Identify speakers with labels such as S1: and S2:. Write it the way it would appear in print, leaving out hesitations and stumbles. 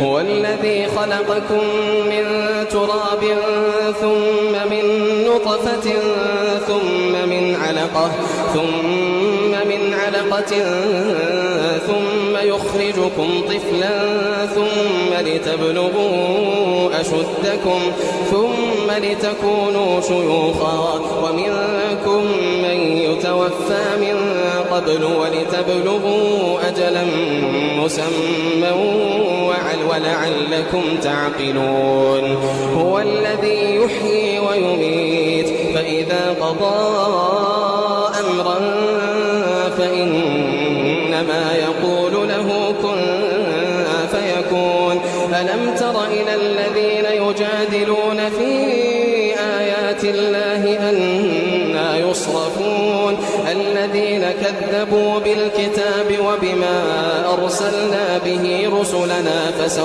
S1: هو الذي خلقكم من تراب ثم من نطفة ثم من علقة ثم يخرجكم طفلا ثم لتبلغوا أشدكم ثم لتكونوا شيوخا ومنكم من يتوفى من قبل ولتبلغوا أجلا مسمى ولعلكم تعقلون. هو الذي يحيي ويميت فإذا قضى أمرا فإنما يقول له كن فيكون. ألم تر إلى الذين يجادلون في آيات الله أنى يصرفون الذين كذبوا بالكتاب وبما أرسلنا به رسلنا